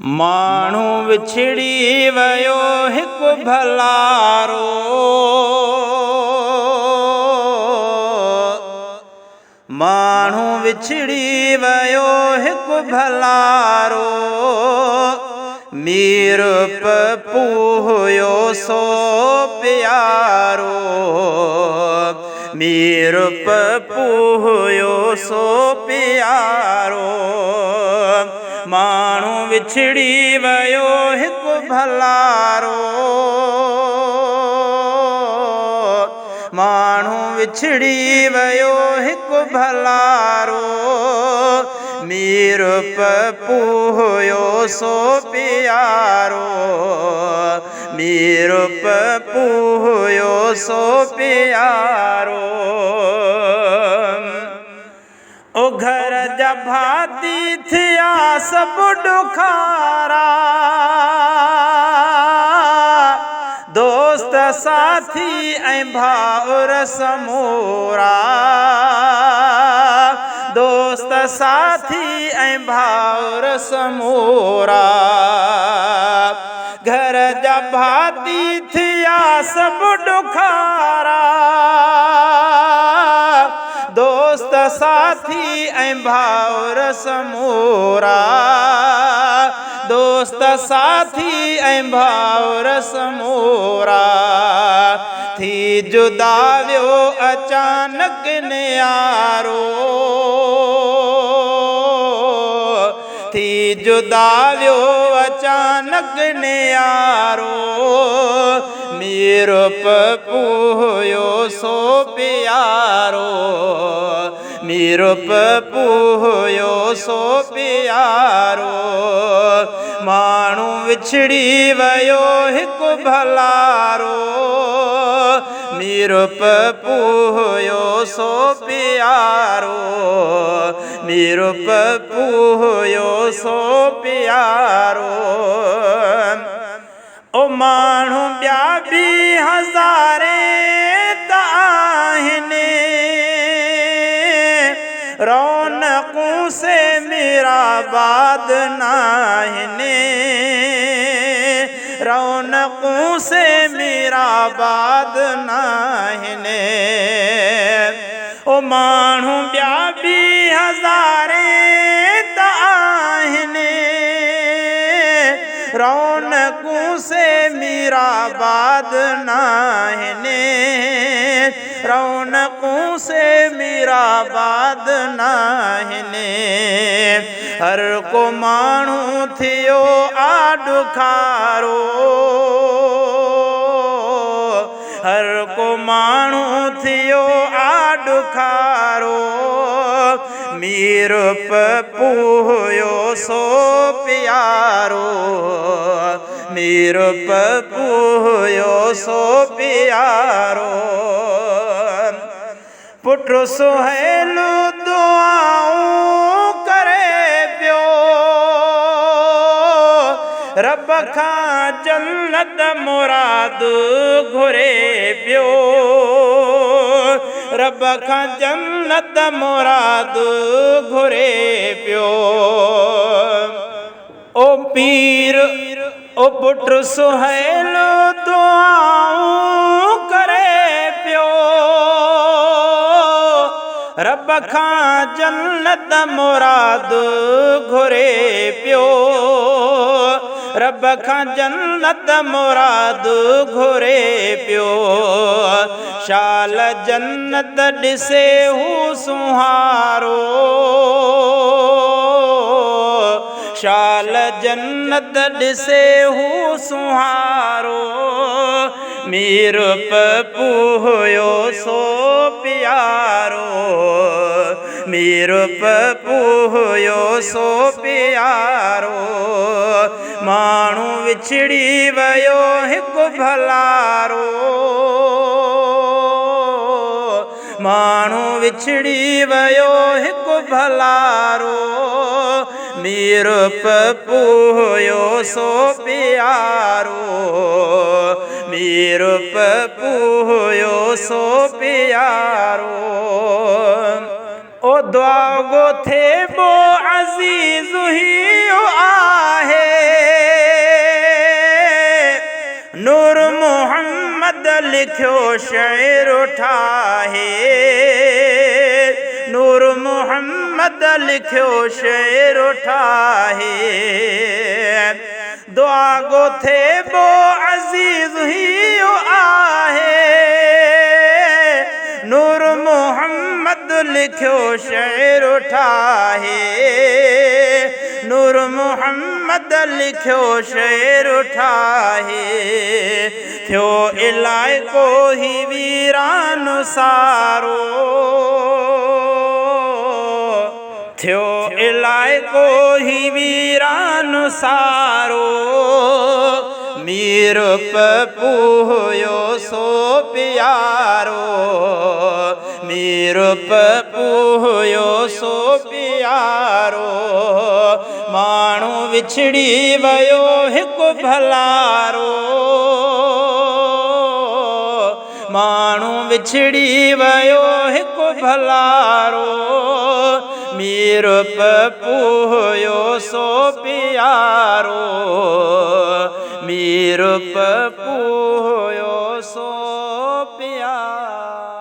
माण्हू विछड़ी वियो हिकु भलारो, माण्हू विछड़ी वियो हिकु भलारो। मीर पप्पू हुयो सो प्यारो, मीर पप्पू हुयो सो प्यारो। माण्हू विछड़ी वियो हिकु भलारो, माण्हू विछड़ी वियो हिकु भलारो। मीर पप्पू हुयो सो प्यारो, मीर पप्पू हुयो सो प्यारो। ओ घर जा भाती थिया सभु ॾुखारा, दोस्त साथी ऐं भाउर समूरा, दोस्त साथी ऐं भाउर समूरा। घर जा भाती थिया सभु ॾुखारा, दोस्त साथी ऐं भाउर समूरा, दोस्त साथी ऐं भाउर समूरा। थी जुदा वियो अचानक नियारो, थी जुदा वियो अचानक नियारो। मीर पप्पू हुयो सो प्यारो, मीर पप्पू हुयो सो प्यारो। माण्हू विछड़ी वियो हिकु भलारो, मीर पप्पू हुयो सो प्यारो, मीर पप्पू हुयो सो प्यारो। ओ माण्हू ॿिया बि हज़ारे त आहिनि, रौनक़ूं से मीराबाद नाहिनि, रौनक़ूं से मीराबाद नाहिनि। ओ माण्हू ॿिया बि हज़ारे त आहिनि, रौनक़ूं से मीराबाद नाहिनि, रौनक़ूं से मीराबाद नाहिनि। हर को माण्हू थियो आॾुखारो, हर को माण्हू थियो आॾुखारो। मीर पप्पू हुयो सो प्यारो, मीर पप्पू हुयो सो प्यारो। पुट सुहेल दुआऊं करे पियो, रब खां जन्नत मुराद घुरे पियो, रब खां जन्नत मुराद घुरे पियो। ओ पीर ओ पुट सुहेल दुआऊं करे पियो, रब खां जन्नत मुराद घुरे पियो, रब खां जन्नत मुराद घुरे पियो। शाल जन्नत ॾिसे हू सुहारो, शाल जन्नत ॾिसे हू सुहारो। मीर पप्पू हुयो सो प्यारो, मीर पप्पू हुयो सो प्यारो। माण्हू विछड़ी वियो हिकु भलारो, माण्हू विछड़ी वियो हिकु भलारो। मीर पप्पू हुयो सो प्यारो, मीर पप्पू हुयो सो प्यारो। ओ दुआ गो थे बो अज़ीज़ ही आहे, लिखियो शेर ठाहे, नूर मोहम्मद लिखियो शेर ठाहे। दुआ गोथे बो अजीज ही आहे, नूर मोहम्मद लिखियो शेर ठाहे, नूर मोहम्मद लिखियो शेर ठाहे। थियो इलाइको ही वीरान सारो, थियो इलाइको ही वीरान सारो। मीर पप्पू हुयो सो प्यारो, मीर पप्पू हुयो सो प्यारो। माण्हू विछड़ी वयो हिकु भलारो, माण्हू विछड़ी वयो हिकु भलारो। मीर पप्पू हुयो सो प्यारो, मीर पप्पू हुयो सो प्यारो।